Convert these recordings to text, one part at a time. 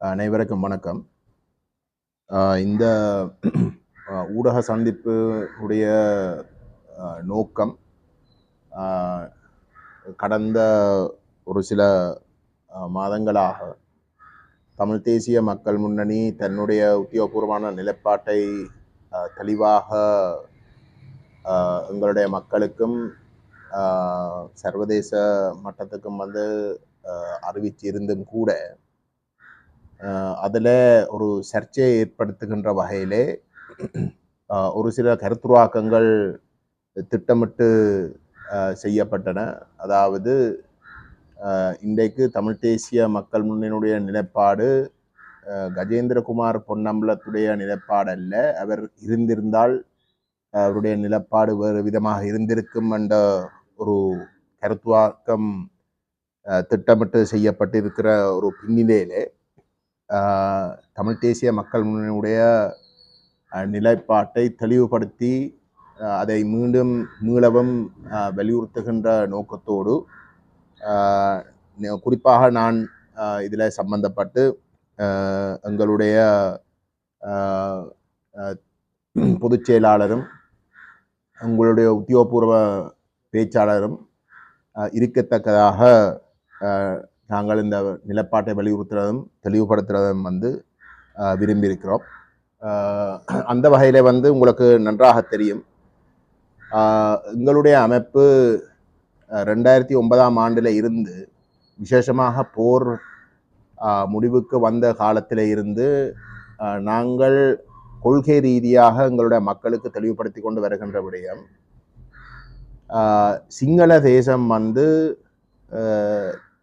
அனைவருக்கும் வணக்கம். இந்த ஊடக சந்திப்பு உடைய நோக்கம் கடந்த ஒரு சில மாதங்களாக தமிழ் தேசிய மக்கள் முன்னணி தன்னுடைய உத்தியோகபூர்வமான நிலைப்பாட்டை தெளிவாக எங்களுடைய மக்களுக்கும் சர்வதேச மட்டத்துக்கும் அறிவிச்சிருந்தும் கூட அதில் ஒரு சர்ச்சையை ஏற்படுத்துகின்ற வகையிலே ஒரு சில கருத்துருவாக்கங்கள் திட்டமிட்டு செய்யப்பட்டன. அதாவது இன்றைக்கு தமிழ் தேசிய மக்கள் முன்னணியுடைய நிலைப்பாடு கஜேந்திரகுமார் பொன்னம்பலத்துடைய நிலைப்பாடு அல்ல. அவர் இருந்திருந்தால் அவருடைய நிலைப்பாடு வேறு விதமாக இருந்திருக்கும் என்ற ஒரு கருத்துவாக்கம் திட்டமிட்டு செய்யப்பட்டிருக்கிற ஒரு பின்னிலையிலே தமிழ் தேசிய மக்கள் முன்னணியுடைய நிலைப்பாட்டை தெளிவுபடுத்தி அதை மீளவும் வலியுறுத்துகின்ற நோக்கத்தோடு குறிப்பாக நான் இதில் சம்பந்தப்பட்டு எங்களுடைய பொதுச் செயலாளரும் உங்களுடைய உத்தியோகபூர்வ பேச்சாளரும் இருக்கத்தக்கதாக நாங்கள் இந்த நிலைப்பாட்டை வலியுறுத்துறதும் தெளிவுபடுத்துறதும் விரும்பியிருக்கிறோம். அந்த வகையில் உங்களுக்கு நன்றாக தெரியும், எங்களுடைய அமைப்பு 2009ஆம் ஆண்டில் இருந்து விசேஷமாக போர் முடிவுக்கு வந்த காலத்தில் இருந்து நாங்கள் கொள்கை ரீதியாக எங்களுடைய மக்களுக்கு தெளிவுபடுத்தி கொண்டு வருகின்ற விடயம், சிங்கள தேசம்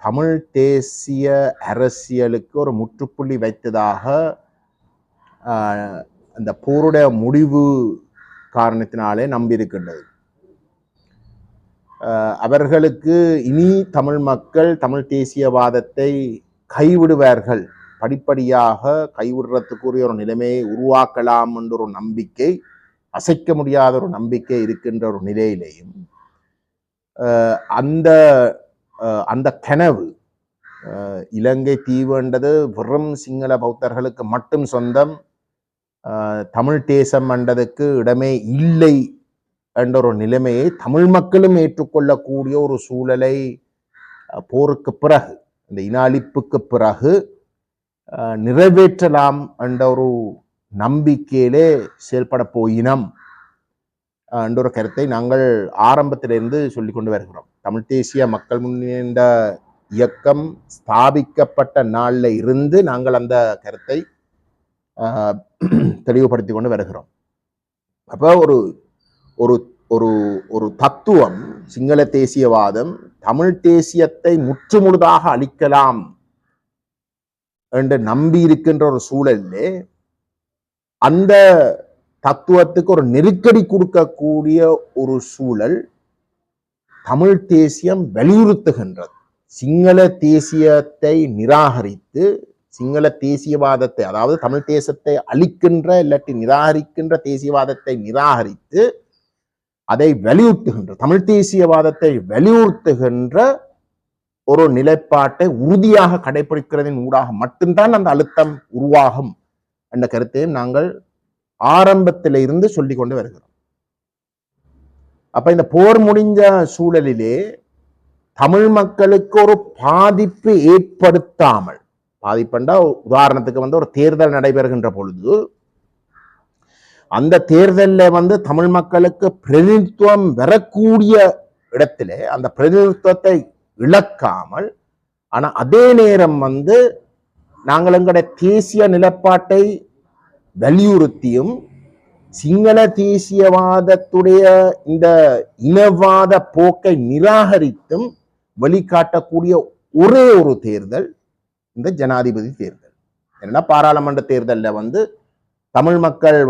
தமிழ் தேசிய அரசியலுக்கு ஒரு முற்றுப்புள்ளி வைத்ததாக அந்த போருடைய முடிவு காரணத்தினாலே நம்பியிருக்கின்றது. அவர்களுக்கு இனி தமிழ் மக்கள் தமிழ் தேசியவாதத்தை கைவிடுவார்கள், படிப்படியாக கைவிடுறதுக்குரிய ஒரு நிலைமையை உருவாக்கலாம் என்ற ஒரு நம்பிக்கை, அசைக்க முடியாத ஒரு நம்பிக்கை இருக்கின்ற ஒரு நிலையிலேயும் அந்த கனவு இலங்கை தீவு என்றது வெறும் சிங்கள பௌத்தர்களுக்கு மட்டும் சொந்தம், தமிழ் தேசம் என்றதுக்கு இடமே இல்லை என்ற ஒரு நிலைமையை தமிழ் மக்களும் ஏற்றுக்கொள்ளக்கூடிய ஒரு சூழலை போருக்கு பிறகு, இந்த இன அழிப்புக்கு பிறகு நிறைவேற்றலாம் என்ற ஒரு நம்பிக்கையிலே செயல்பட போயினம் என்ற ஒரு கருத்தை நாங்கள் ஆரம்பத்திலிருந்து சொல்லிக் கொண்டு வருகிறோம். தமிழ் தேசிய மக்கள் முன்னணி இயக்கம் ஸ்தாபிக்கப்பட்ட நாளில் இருந்து நாங்கள் அந்த கருத்தை தெளிவுபடுத்தி கொண்டு வருகிறோம். அப்போ ஒரு ஒரு ஒரு ஒரு தத்துவம், சிங்கள தேசியவாதம் தமிழ் தேசியத்தை முற்றுமுழுதாக அழிக்கலாம் என்று நம்பி இருக்கின்ற ஒரு சூழலிலே அந்த தத்துவத்துக்கு ஒரு நெருக்கடி கொடுக்கக்கூடிய ஒரு சூழல் தமிழ் தேசியம் வலியுறுத்துகின்றது. சிங்கள தேசியத்தை நிராகரித்து, சிங்கள தேசியவாதத்தை, அதாவது தமிழ் தேசத்தை அழிக்கின்ற இல்லாட்டி நிராகரிக்கின்ற தேசியவாதத்தை நிராகரித்து அதை வலியுறுத்துகின்ற, தமிழ் தேசியவாதத்தை வலியுறுத்துகின்ற ஒரு நிலைப்பாட்டை உறுதியாக கடைபிடிக்கிறதின் ஊடாக மட்டும்தான் அந்த அழுத்தம் உருவாகும் என்ற கருத்தை நாங்கள் ஆரம்பத்தில இருந்து சொல்லிக் கொண்டு வருகிறோம். அப்ப இந்த போர் முடிஞ்ச சூழலிலே தமிழ் மக்களுக்கு ஒரு பாதிப்பு ஏற்படுத்தாமல், பாதிப்புண்டா உதாரணத்துக்கு ஒரு தேர்தல் நடைபெறுகின்ற பொழுது அந்த தேர்தலில் தமிழ் மக்களுக்கு பிரதிநிதித்துவம் வரக்கூடிய இடத்திலே அந்த பிரதிநிதித்துவத்தை இழக்காமல், ஆனா அதே நேரம் நாங்கள் எங்களுடைய தேசிய நிலைப்பாட்டை வலியுறுத்தியும் சிங்கள தேசியவாதத்துடைய இந்த இனவாத போக்கை நிராகரித்தும் வெளிக்காட்டக்கூடிய ஒரே ஒரு தேர்தல் இந்த ஜனாதிபதி தேர்தல். ஏன்னா பாராளுமன்ற தேர்தலில் தமிழ் மக்கள்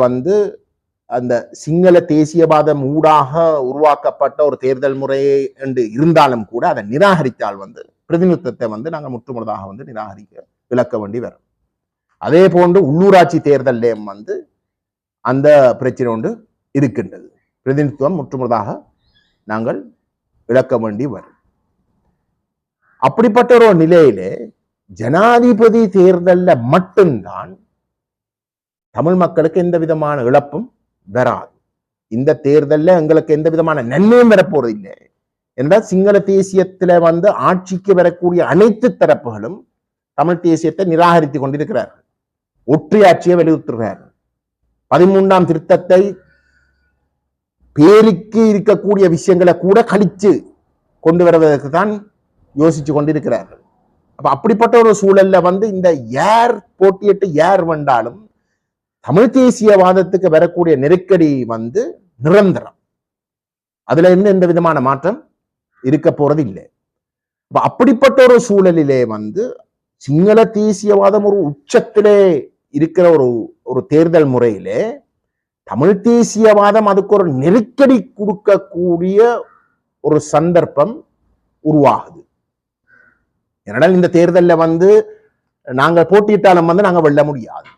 அந்த சிங்கள தேசியவாதம் ஊடாக உருவாக்கப்பட்ட ஒரு தேர்தல் முறையை என்று இருந்தாலும் கூட அதை நிராகரித்தால் பிரதிநிதித்துவத்தை நாங்கள் முற்றுமுழுதாக நிராகரிக்க விளக்க வேண்டி வரும். அதே போன்று உள்ளூராட்சி தேர்தலையும் அந்த பிரச்சனை ஒன்று இருக்கின்றது. பிரதிநிதித்துவம் முற்றுமுழுதாக நாங்கள் இழக்க வேண்டி வரும். அப்படிப்பட்ட ஒரு நிலையிலே ஜனாதிபதி தேர்தல்ல மட்டும்தான் தமிழ் மக்களுக்கு எந்த விதமான இழப்பும் வராது. இந்த தேர்தல்ல எங்களுக்கு எந்த விதமான நன்மையும் வரப்போறது இல்லை என்றால் சிங்கள தேசியத்துல ஆட்சிக்கு வரக்கூடிய அனைத்து தரப்புகளும் தமிழ் தேசியத்தை நிராகரித்துக் கொண்டிருக்கிறார்கள். ஒற்றையாட்சியை வலியுறுத்துகிறார்கள். 13ஆம் திருத்தத்தை பேருக்கு இருக்கக்கூடிய விஷயங்களை கூட கழிச்சு கொண்டு வருவதற்கு தான் யோசிச்சு கொண்டிருக்கிறார்கள். அப்ப அப்படிப்பட்ட ஒரு சூழல்ல இந்த யார் போட்டியிட்டு யார் வந்தாலும் தமிழ் தேசியவாதத்துக்கு வரக்கூடிய நெருக்கடி நிரந்தரம். அதுல இருந்து எந்த விதமான மாற்றம் இருக்க போறது இல்லை. அப்படிப்பட்ட ஒரு சூழலிலே சிங்கள தேசியவாதம் ஒரு உச்சத்திலே இருக்கிற ஒரு தேர்தல் முறையிலே தமிழ் தேசியவாதம் அதுக்கு ஒரு நெருக்கடி கொடுக்கக்கூடிய ஒரு சந்தர்ப்பம் உருவாகுது. ஏனால் இந்த தேர்தலில் நாங்கள் போட்டியிட்டாலும் நாங்கள் வெல்ல முடியாது.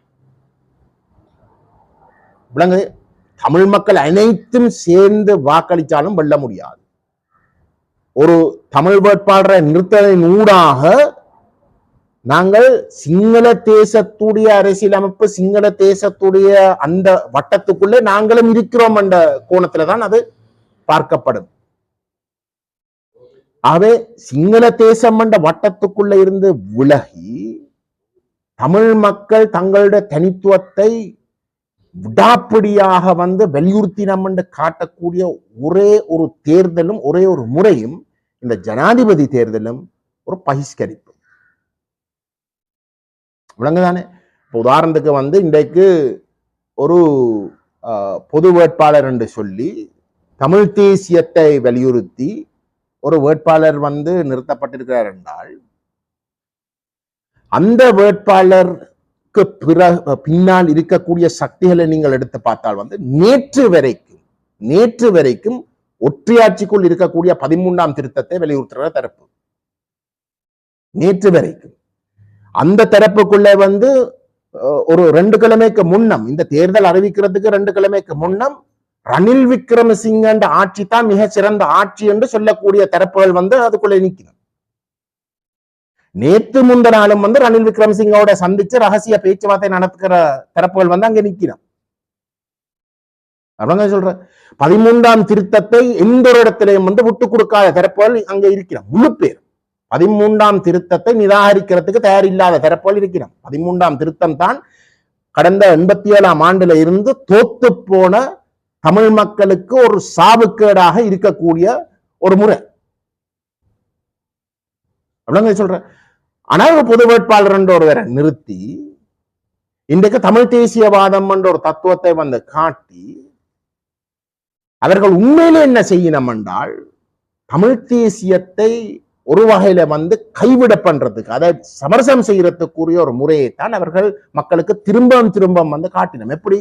விளங்குது. தமிழ் மக்கள் அனைத்தும் சேர்ந்து வாக்களித்தாலும் வெல்ல முடியாது. ஒரு தமிழ் வேட்பாளரை நிறுத்தலின் ஊடாக நாங்கள் சிங்கள தேசத்துடைய அரசியலமைப்பு சிங்கள தேசத்துடைய அந்த வட்டத்துக்குள்ளே நாங்களும் இருக்கிறோம் என்ற கோணத்துலதான் அது பார்க்கப்படும். ஆகவே சிங்கள தேசம் என்ற வட்டத்துக்குள்ள இருந்து விலகி தமிழ் மக்கள் தங்களுடைய தனித்துவத்தை விடாப்பிடியாக வலியுறுத்தினம் என்று காட்டக்கூடிய ஒரே ஒரு தேர்தலும் ஒரே ஒரு முறையும் இந்த ஜனாதிபதி தேர்தலும் ஒரு பகிஷ்கரிப்பு. விளங்குதானே? உதாரணத்துக்கு இன்றைக்கு ஒரு பொது வேட்பாளர் என்று சொல்லி தமிழ் தேசியத்தை வலியுறுத்தி ஒரு வேட்பாளர் நிறுத்தப்பட்டிருக்கிறார் என்றால் அந்த வேட்பாளருக்கு பின்னால் இருக்கக்கூடிய சக்திகளை நீங்கள் எடுத்து பார்த்தால் நேற்று வரைக்கும் ஒற்றையாட்சிக்குள் இருக்கக்கூடிய 13ஆம் திருத்தத்தை வலியுறுத்துகிற தரப்பு நேற்று வரைக்கும் அந்த தரப்புக்குள்ளே ஒரு 2 கிழமைக்கு முன்னம் இந்த தேர்தல் அறிவிக்கிறதுக்கு 2 கிழமைக்கு முன்னம் ரணில் விக்ரமசிங்க ஆட்சி தான் மிக சிறந்த ஆட்சி என்று சொல்லக்கூடிய தரப்புகள் அதுக்குள்ளே நிற்கணும். நேற்று முந்த நாளும் ரணில் விக்ரமசிங்கோட சந்திச்சு ரகசிய பேச்சுவார்த்தை நடத்துகிற தரப்புகள் அங்க நிற்கணும். அப்படிங்க சொல்ற 13ஆம் திருத்தத்தை எந்த ஒரு இடத்திலையும் விட்டு கொடுக்காத தரப்புகள் அங்க இருக்கிறோம். முழு பேர் 13ஆம் திருத்தத்தை நிராகரிக்கிறதுக்கு தயாரில்லாத தரப்புகள் இருக்கிறோம். 13ஆம் திருத்தம் தான் கடந்த 87ஆம் ஆண்டுல இருந்து தோத்து போன தமிழ் மக்களுக்கு ஒரு சாவுக்கேடாக இருக்கக்கூடிய ஒரு முறை. அப்படிங்க சொல்ற. ஆனா பொது வேட்பாளர் என்ற ஒருவரை நிறுத்தி இன்றைக்கு தமிழ் தேசியவாதம் என்ற ஒரு தத்துவத்தை காட்டி அவர்கள் உண்மையிலே என்ன செய்யணும் என்றால் தமிழ் தேசியத்தை ஒரு வகையில கைவிட பண்றதுக்கு அதை சமரசம் செய்யறதுக்குரிய ஒரு முறையைத்தான் அவர்கள் மக்களுக்கு திரும்ப காட்டினோம். எப்படி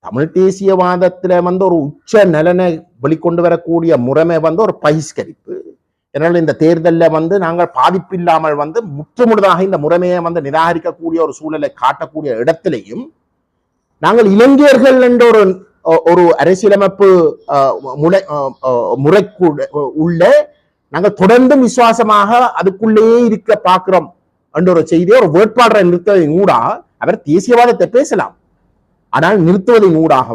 தமிழ் தேசியவாதத்துல ஒரு உச்ச நலனை வெளிக்கொண்டு வரக்கூடிய முறைமை ஒரு பகிஷ்கரிப்பு. இதனால இந்த தேர்தலில் நாங்கள் பாதிப்பு இல்லாமல் முற்றுமுழுதாக இந்த முறைமையை நிராகரிக்கக்கூடிய ஒரு சூழலை காட்டக்கூடிய இடத்திலையும் நாங்கள் இளைஞர்கள் என்ற ஒரு அரசியலமைப்பு முறைக்கு உள்ள நாங்கள் தொடர்ந்து விசுவாசமாக அதுக்குள்ளேயே இருக்க பார்க்கிறோம் என்ற ஒரு செய்தியை ஒரு வேட்பாளரை நிறுத்துவதன் ஊடாக அவர் தேசியவாதத்தை பேசலாம். ஆனால் நிறுத்துவதன் ஊடாக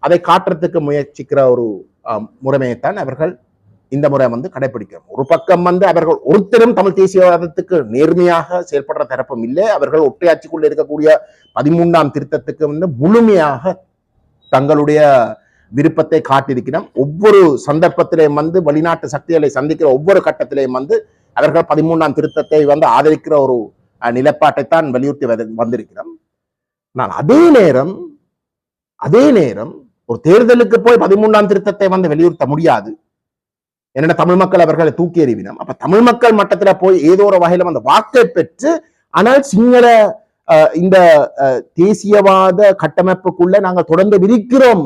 அதை காட்டுறதுக்கு முயற்சிக்கிற ஒரு முறைமையைத்தான் அவர்கள் இந்த முறை கடைபிடிக்கிறோம். ஒரு பக்கம் அவர்கள் ஒருத்தரும் தமிழ் தேசியவாதத்துக்கு நேர்மையாக செயல்படுற தரப்பும் இல்லை. அவர்கள் ஒற்றையாட்சிக்குள்ள இருக்கக்கூடிய 13ஆம் திருத்தத்துக்கு முழுமையாக தங்களுடைய விருப்பத்தை காட்டியிருக்கிறோம். ஒவ்வொரு சந்தர்ப்பத்திலையும் வெளிநாட்டு சக்திகளை சந்திக்கிற ஒவ்வொரு கட்டத்திலையும் அவர்கள் 13ஆம் திருத்தத்தை ஆதரிக்கிற ஒரு நிலைப்பாட்டைத்தான் வலியுறுத்தி வந்திருக்கிறோம். நான் அதே நேரம் ஒரு தேர்தலுக்கு போய் 13ஆம் திருத்தத்தை வலியுறுத்த முடியாது. என்னென்ன தமிழ் மக்கள் அவர்களை தூக்கி எறிவினோம். அப்ப தமிழ் மக்கள் மட்டத்துல போய் ஏதோ ஒரு வகையில வாக்கை பெற்று ஆனால் சிங்கள இந்த தேசியவாத கட்டமைப்புக்குள்ள நாங்கள் தொடர்ந்து விரிக்கிறோம்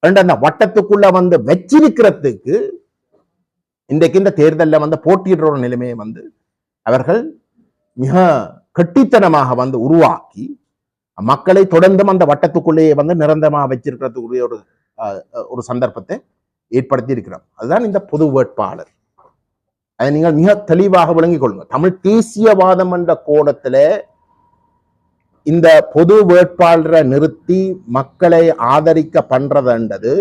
என்ற அந்த வட்டத்துக்குள்ள வச்சிருக்கிறதுக்கு இன்றைக்கு இந்த தேர்தலில் போட்டியிடுற ஒரு நிலைமையை அவர்கள் மிக கட்டித்தனமாக உருவாக்கி மக்களை தொடர்ந்தும் அந்த வட்டத்துக்குள்ளேயே நிரந்தரமாக வச்சிருக்கிறதுக்குரிய ஒரு சந்தர்ப்பத்தை ஏற்படுத்தி இருக்கிறோம். அதுதான் இந்த பொது வேட்பாளர். அதை நீங்கள் மிக தெளிவாக விளங்கிக் கொள்ளுங்க. தமிழ் தேசியவாதம் என்ற கோணத்துல இந்த பொது வேட்பாளரை நிறுத்தி மக்களை ஆதரிக்க பண்றதுன்றது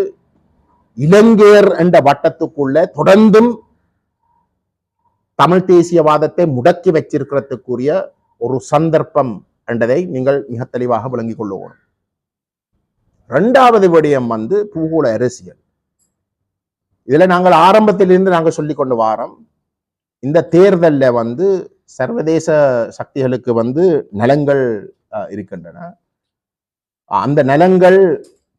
இலங்கையர் என்ற வட்டத்துக்குள்ள தொடர்ந்தும் தமிழ் தேசியவாதத்தை முடக்கி வச்சிருக்கிறதுக்குரிய ஒரு சந்தர்ப்பம் என்றதை நீங்கள் மிக தெளிவாக விளங்கிக் கொள்ளுவோம். இரண்டாவது விடயம் பூகோள அரசியல். இதுல நாங்கள் ஆரம்பத்திலிருந்து நாங்கள் சொல்லிக் கொண்டு வாரோம், இந்த தேர்தலில் சர்வதேச சக்திகளுக்கு நலங்கள் இருக்கின்றன. அந்த நலங்கள்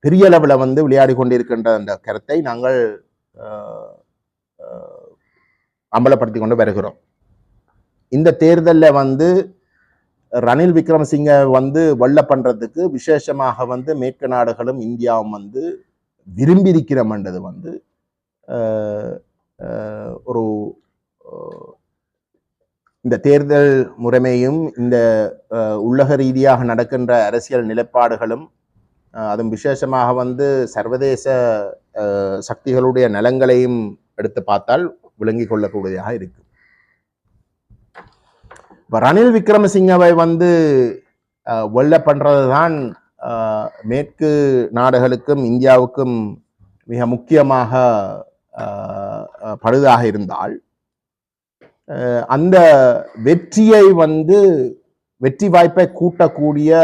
பெரிய அளவில் விளையாடி கொண்டிருக்கின்ற அந்த கருத்தை நாங்கள் அம்பலப்படுத்தி கொண்டு வருகிறோம். இந்த தேர்தலில் ரணில் விக்ரமசிங்க வெள்ள பண்றதுக்கு விசேஷமாக மேற்கு நாடுகளும் இந்தியாவும் விரும்பி இருக்கிறோம்ன்றது ஒரு இந்த தேர்தல் முறைமையும் இந்த உலக ரீதியாக நடக்கின்ற அரசியல் நிலைப்பாடுகளும் அதுவும் விசேஷமாக சர்வதேச சக்திகளுடைய நலங்களையும் எடுத்து பார்த்தால் விளங்கிக் கொள்ளக்கூடியதாக இருக்கு. ரணில் விக்ரமசிங்கவை வெள்ள பண்றதுதான் மேற்கு நாடுகளுக்கும் இந்தியாவுக்கும் மிக முக்கியமாக பழுதாக இருந்தால் அந்த வெற்றியை வெற்றி வாய்ப்பை கூட்டக்கூடிய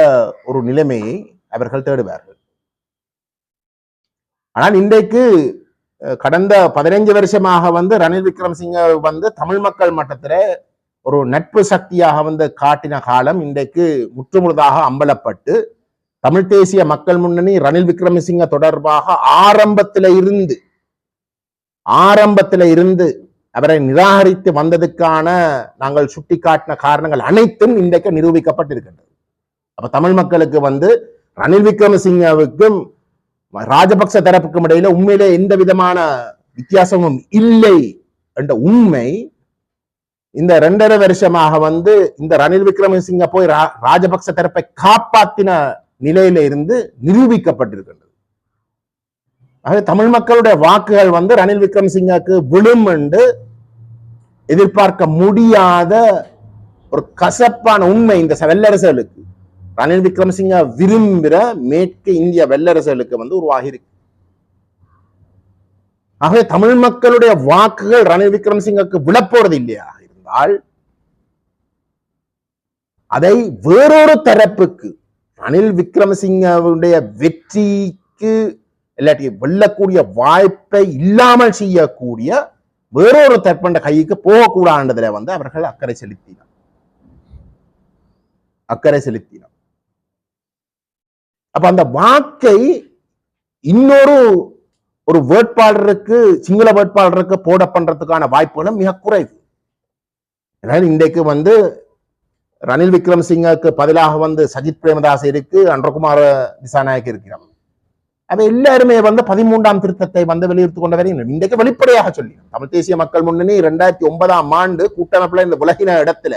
ஒரு நிலைமையை அவர்கள் தேடுவார்கள். ஆனால் இன்றைக்கு கடந்த 15 வருஷமாக ரணில் விக்ரமசிங்க தமிழ் மக்கள் மட்டத்தில் ஒரு நட்பு சக்தியாக காட்டின காலம் இன்றைக்கு முற்றுமுழுதாக அம்பலப்பட்டு தமிழ் தேசிய மக்கள் முன்னணி ரணில் விக்ரமசிங்க தொடர்பாக ஆரம்பத்தில இருந்து அவரை நிராகரித்து வந்ததுக்கான நாங்கள் சுட்டிக்காட்டின காரணங்கள் அனைத்தும் இன்றைக்கு நிரூபிக்கப்பட்டிருக்கின்றது. அப்ப தமிழ் மக்களுக்கு ரணில் விக்ரமசிங்கவுக்கும் ராஜபக்ச தரப்புக்கும் இடையில உண்மையிலே எந்த விதமான வித்தியாசமும் இல்லை என்ற உண்மை இந்த 2.5 வருஷமாக இந்த ரணில் விக்ரமசிங்க போய் ராஜபக்ச தரப்பை காப்பாத்தின நிலையில இருந்து நிரூபிக்கப்பட்டிருக்கின்றது. ஆக தமிழ் மக்களுடைய வாக்குகள் ரணில் விக்ரமசிங்கக்கு விழும் என்று எதிர்பார்க்க முடியாத ஒரு கசப்பான உண்மை இந்த வெள்ளரசுகளுக்கு, ரணில் விக்ரமசிங்க விரும்புகிற மேற்கு இந்திய வெள்ளரசுகளுக்கு உருவாகி இருக்கு. ஆகவே தமிழ் மக்களுடைய வாக்குகள் ரணில் விக்ரமசிங்கக்கு விழப்போறது இல்லையா இருந்தால் அதை வேறொரு தரப்புக்கு ரணில் விக்ரமசிங்கவுடைய வெற்றிக்கு இல்லாட்டி வெல்லக்கூடிய வாய்ப்பை இல்லாமல் செய்யக்கூடிய வேறொரு தற்பண்ட கைக்கு போகக்கூடாதுல அவர்கள் அக்கறை செலுத்தினார். அப்ப அந்த வாக்கை இன்னொரு வேட்பாளருக்கு, சிங்கள வேட்பாளருக்கு போட பண்றதுக்கான வாய்ப்புகளும் மிக குறைவு. இன்றைக்கு ரணில் விக்ரமசிங்கக்கு பதிலாக சஜித் பிரேமதாஸ் இருக்கு, அன்றகுமார திசாநாயக் இருக்கிறார். அது எல்லாருமே 13ஆம் திருத்தத்தை வலியுறுத்தி கொண்டு வருகின்றனர். இன்றைக்கு வெளிப்படையாக சொல்லி தமிழ் தேசிய மக்கள் முன்னணி 2009ஆம் ஆண்டு கூட்டமைப்புல இந்த விலகின இடத்துல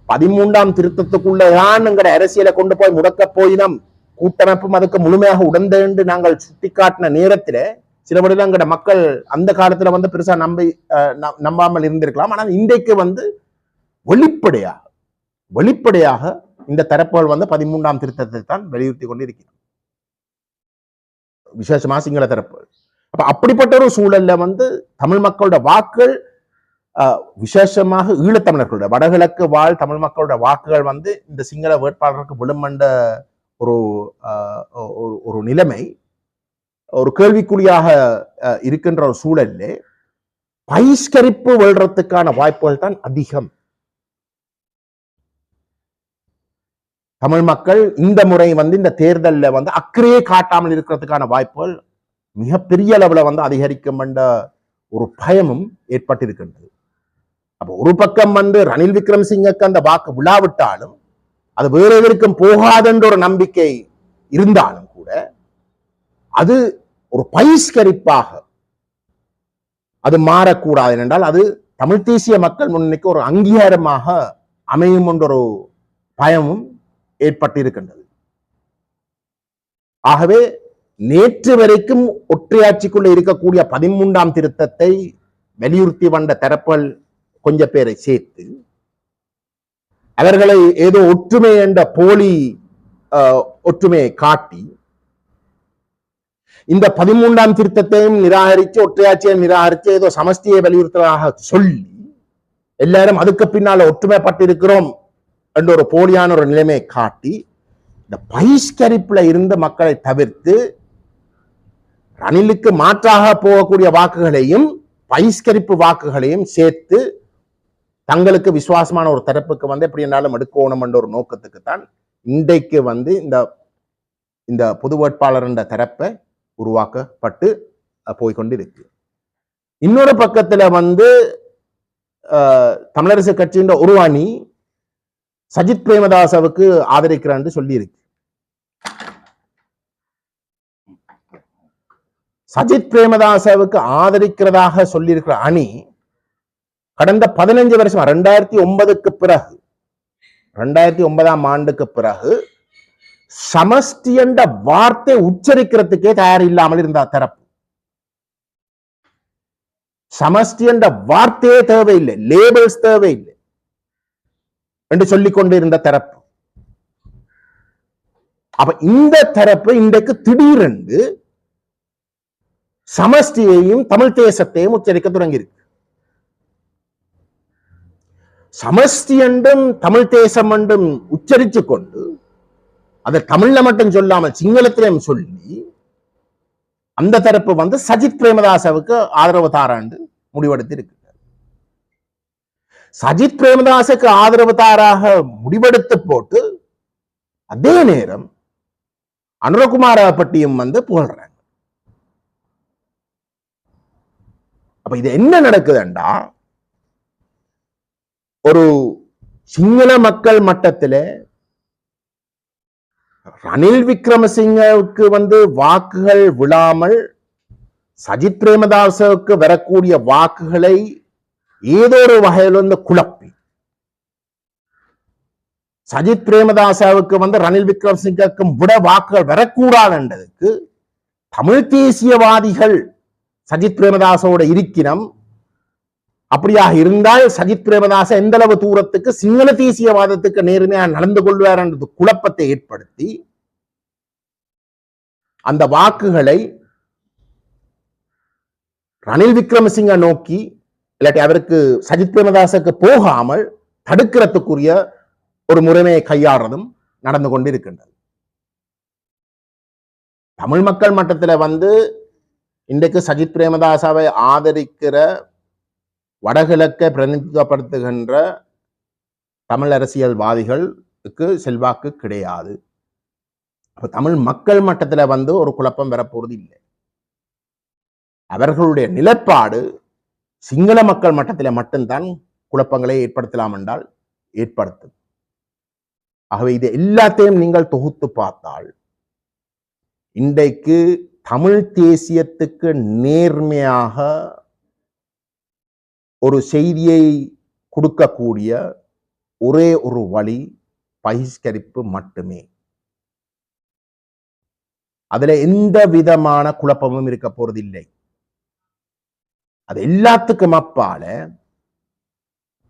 13ஆம் திருத்தத்துக்குள்ளதான் எங்கட அரசியலை கொண்டு போய் முடக்க போயினம், கூட்டமைப்பும் அதுக்கு முழுமையாக உடந்தேண்டு நாங்கள் சுட்டிக்காட்டின நேரத்துல சில வழியில எங்கட மக்கள் அந்த காலத்துல பெருசா நம்பாமல் இருந்திருக்கலாம். ஆனால் இன்றைக்கு வெளிப்படையாக இந்த தரப்புகள் 13ஆம் திருத்தத்தை தான் வலியுறுத்தி கொண்டு இருக்கிறோம், விசேஷமா சிங்கள தரப்பு. அப்ப அப்படிப்பட்ட ஒரு சூழல்ல தமிழ் மக்களோட வாக்குகள், விசேஷமாக ஈழத்தமிழர்களுடைய வடகிழக்கு வாழ் தமிழ் மக்களோட வாக்குகள் இந்த சிங்கள வேட்பாளருக்கு விழுமண்ட ஒரு நிலைமை ஒரு கேள்விக்குறியாக இருக்கின்ற ஒரு சூழல்ல பகிஷ்கரிப்பு வெல்றதுக்கான வாய்ப்புகள் தான் அதிகம். தமிழ் மக்கள் இந்த முறை இந்த தேர்தலில் அக்கறையே காட்டாமல் இருக்கிறதுக்கான வாய்ப்புகள் மிகப்பெரிய அளவுல அதிகரிக்கும் என்ற ஒரு பயமும் ஏற்பட்டிருக்கின்றது. அப்ப ஒரு பக்கம் ரணில் விக்ரமசிங்கக்கு அந்த வாக்கு விழாவிட்டாலும் அது வேற எதற்கும் போகாதென்ற ஒரு நம்பிக்கை இருந்தாலும் கூட அது ஒரு பகிஷ்கரிப்பாக அது மாறக்கூடாது என்றால் அது தமிழ் தேசிய மக்கள் முன்னணிக்கு ஒரு அங்கீகாரமாக அமையும் என்ற ஒரு பயமும் ஏற்பட்டிருக்கின்றது. ஆகவே நேற்று வரைக்கும் ஒற்றையாட்சிக்குள்ள இருக்கக்கூடிய 13ஆம் திருத்தத்தை வலியுறுத்தி வந்த தரப்புகள் கொஞ்ச பேரை சேர்த்து அவர்களை ஏதோ ஒற்றுமை என்ற போலி ஒற்றுமையை காட்டி இந்த 13ஆம் திருத்தத்தையும் நிராகரித்து ஒற்றையாட்சியை நிராகரித்து ஏதோ சமஷ்டியை வலியுறுத்துவதாக சொல்லி எல்லாரும் அதுக்கு பின்னால ஒற்றுமைப்பட்டிருக்கிறோம் என்ற ஒரு போலியான ஒரு நிலைமையை காட்டி இந்த பகிஷ்கரிப்புல இருந்த மக்களை தவிர்த்து ரணிலுக்கு மாற்றாக போகக்கூடிய வாக்குகளையும் பகிஷ்கரிப்பு வாக்குகளையும் சேர்த்து தங்களுக்கு விசுவாசமான ஒரு தரப்புக்கு வந்து எப்படி என்றாலும் எடுக்கணும் என்ற ஒரு நோக்கத்துக்கு தான் இன்றைக்கு வந்து இந்த பொது வேட்பாளர் என்ற தரப்பை உருவாக்கப்பட்டு போய்கொண்டிருக்கு. இன்னொரு பக்கத்துல வந்து தமிழரசு கட்சியின் ஒரு அணி சஜித் பிரேமதாசவுக்கு ஆதரிக்கிறான்னு சொல்லி இருக்கு. சஜித் பிரேமதாசவுக்கு ஆதரிக்கிறதாக சொல்லியிருக்கிற அணி கடந்த 15 வருஷம் 2009க்கு பிறகு 2009ஆம் ஆண்டுக்கு பிறகு சமஷ்டி என்ற வார்த்தை உச்சரிக்கிறதுக்கே தயார் இல்லாமல் இருந்த தரப்பு. சமஷ்டி என்ற வார்த்தையே தேவையில்லை, லேபிள்ஸ் தேவையில்லை என்று சொல்லிக் கொண்டிருந்த தரப்பு. அப்ப இந்த தரப்பு இன்றைக்கு திடீரென்று சமஷ்டியையும் தமிழ் தேசத்தையும் உச்சரிக்க தொடங்கியிருக்கு. சமஷ்டி என்றும் தமிழ் தேசம் என்றும் உச்சரித்து கொண்டு அதை தமிழ்ல மட்டும் சொல்லாமல் சிங்களத்திலும் சொல்லி அந்த தரப்பு வந்து சஜித் பிரேமதாசவுக்கு ஆதரவு தாராண்டு முடிவெடுத்து இருக்கிறார். சஜித் பிரேமதாசுக்கு ஆதரவு தாராக முடிவெடுத்து போட்டு அதே நேரம் அனுரகுமார பட்டியும் வந்து புகழ்றாங்க. அப்ப இது என்ன நடக்குதுண்டா, ஒரு சிங்கள மக்கள் மட்டத்தில் ரணில் விக்ரமசிங்கவுக்கு வந்து வாக்குகள் விழாமல் சஜித் பிரேமதாசவுக்கு வரக்கூடிய வாக்குகளை ஏதோ ஒரு வகையில் வந்து குழப்பி சஜித் பிரேமதாசாவுக்கு வந்து ரணில் விக்ரமசிங்கவுக்கும் விட வாக்குகள் வரக்கூடாதுன்றதுக்கு தமிழ் தேசியவாதிகள் சஜித் பிரேமதாசோட இருக்கிறோம். அப்படியாக இருந்தால் சஜித் பிரேமதாச எந்த அளவு தூரத்துக்கு சிங்கள தேசியவாதத்துக்கு நேர்மையாக நடந்து கொள்வார் என்ற குழப்பத்தை ஏற்படுத்தி அந்த வாக்குகளை ரணில் விக்ரமசிங்க நோக்கி இல்லாட்டி அவருக்கு சஜித் பிரேமதாசுக்கு போகாமல் தடுக்கிறதுக்குரிய ஒரு முறைமையை கையாடுறதும் நடந்து கொண்டிருக்கின்றது. தமிழ் மக்கள் மட்டத்தில் வந்து இன்றைக்கு சஜித் பிரேமதாசாவை ஆதரிக்கிற வடகிழக்கை பிரதிநிதித்துவப்படுத்துகின்ற தமிழ் அரசியல்வாதிகளுக்கு செல்வாக்கு கிடையாது. அப்ப தமிழ் மக்கள் மட்டத்தில் வந்து ஒரு குழப்பம் வரப்போறது இல்லை. அவர்களுடைய நிலைப்பாடு சிங்கள மக்கள் மட்டத்தில் மட்டும்தான் குழப்பங்களை ஏற்படுத்தலாம் என்றால் ஏற்படுத்தும். ஆகவே இது எல்லாத்தையும் நீங்கள் தொகுத்து பார்த்தால் இன்றைக்கு தமிழ் தேசியத்துக்கு நேர்மையாக ஒரு செய்தியை கொடுக்கக்கூடிய ஒரே ஒரு வழி பகிஷ்கரிப்பு மட்டுமே. அதுல எந்த விதமான குழப்பமும் இருக்க போறதில்லை. அது எல்லாத்துக்கும் அப்பால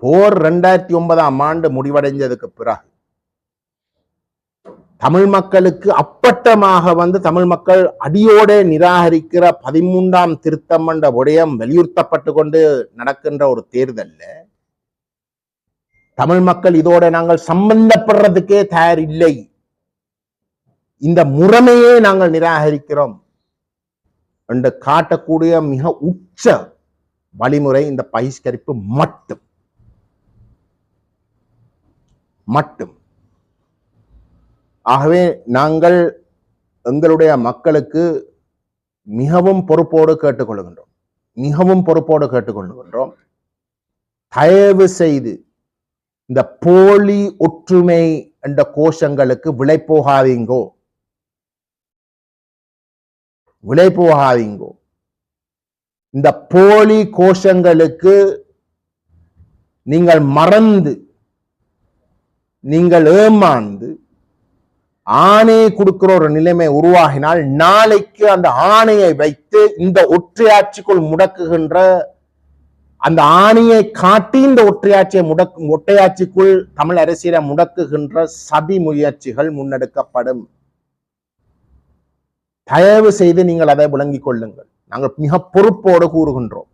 போர் 2009ஆம் ஆண்டு முடிவடைஞ்சதுக்கு பிறகு தமிழ் மக்களுக்கு அப்பட்டமாக வந்து தமிழ் மக்கள் அடியோட நிராகரிக்கிற 13ஆம் திருத்தம் என்ற விடயம் வலியுறுத்தப்பட்டு கொண்டு நடக்கின்ற ஒரு தேர்தல்ல தமிழ் மக்கள் இதோட நாங்கள் சம்பந்தப்படுறதுக்கே தயார் இல்லை, இந்த முறைமையே நாங்கள் நிராகரிக்கிறோம் என்று காட்டக்கூடிய மிக உச்ச வழிமுறை இந்த பகிஷ்கரிப்பு மட்டும். ஆகவே நாங்கள் எங்களுடைய மக்களுக்கு மிகவும் பொறுப்போடு கேட்டுக்கொள்கின்றோம். தயவு செய்து இந்த போலி ஒற்றுமை என்ற கோஷங்களுக்கு விலை போகாதீங்கோ. இந்த போலி கோஷங்களுக்கு நீங்கள் மறந்து நீங்கள் ஏமாந்து ஆணையை கொடுக்கிற ஒரு நிலைமை உருவாகினால் நாளைக்கு அந்த ஆணையை வைத்து இந்த ஒற்றையாட்சிக்குள் முடக்குகின்ற அந்த ஆணியை காட்டி இந்த ஒற்றையாட்சிக்குள் தமிழ் அரசியலை முடக்குகின்ற சதி முயற்சிகள் முன்னெடுக்கப்படும். தயவு செய்து நீங்கள் அதை விளங்கிக் கொள்ளுங்கள். நாங்கள் மிக பொறுப்போடு கூறுகின்றோம்,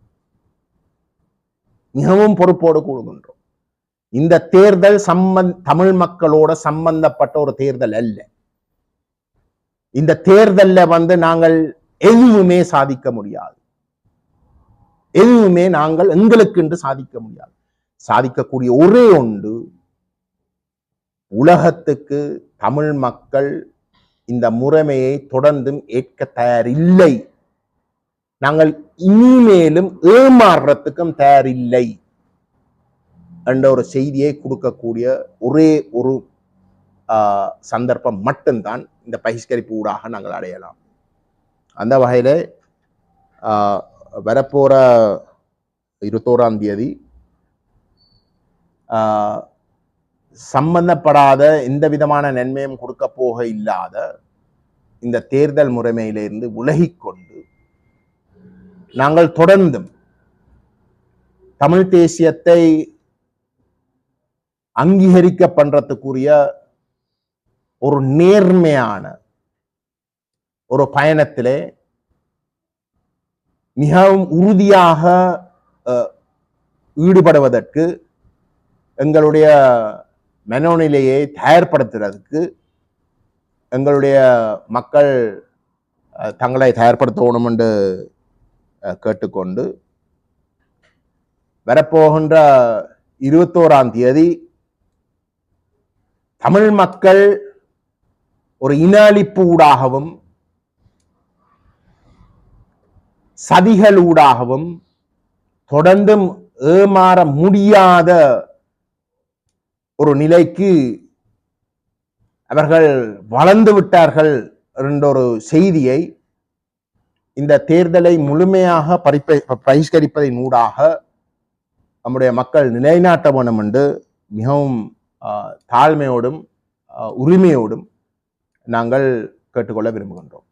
மிகவும் பொறுப்போடு கூறுகின்றோம். இந்த தேர்தல் தமிழ் மக்களோட சம்பந்தப்பட்ட ஒரு தேர்தல் அல்ல. இந்த தேர்தல்ல நாங்கள் எதுவுமே சாதிக்க முடியாது, எதுவுமே நாங்கள் எங்களுக்கு என்று சாதிக்க முடியாது. சாதிக்கக்கூடிய ஒரே ஒன்று, உலகத்துக்கு தமிழ் மக்கள் இந்த முறைமையை தொடர்ந்தும் ஏற்க தயாரில்லை, நாங்கள் இனிமேலும் ஏமாறுறதுக்கும் தயாரில்லை என்ற ஒரு செய்தியை கொடுக்கக்கூடிய ஒரே ஒரு சந்தர்ப்பம் மட்டும்தான் இந்த பகிஷ்கரிப்பு ஊடாக நாங்கள் அடையலாம். அந்த வகையில வரப்போற 21ஆம் தேதி சம்பந்தப்படாத எந்த விதமான நன்மையும் கொடுக்க போக இல்லாத இந்த தேர்தல் முறைமையிலிருந்து விலகிக்கொண்டு நாங்கள் தொடர்ந்தும் தமிழ் தேசியத்தை அங்கீகரிக்க பண்றதுக்குரிய ஒரு நேர்மையான ஒரு பயணத்திலே மிகவும் உறுதியாக ஈடுபடுவதற்கு, எங்களுடைய மனோநிலையை தயார்படுத்துறதுக்கு எங்களுடைய மக்கள் தங்களை தயார்படுத்தணும் என்று கேட்டுக்கொண்டு, வரப்போகின்ற 21ஆம் தேதி தமிழ் மக்கள் ஒரு இன அழிப்பு ஊடாகவும் சதிகள் ஊடாகவும் தொடர்ந்தும் ஏமாற முடியாத ஒரு நிலைக்கு அவர்கள் வளர்ந்து விட்டார்கள் என்ற ஒரு செய்தியை இந்த தேர்தலை முழுமையாக பகிஷ்கரிப்பதன் ஊடாக நம்முடைய மக்கள் நிலைநாட்ட வேண்டும் என்று மிகவும் தாழ்மையோடும் உரிமையோடும் நாங்கள் கேட்டுக்கொள்ள விரும்புகின்றோம்.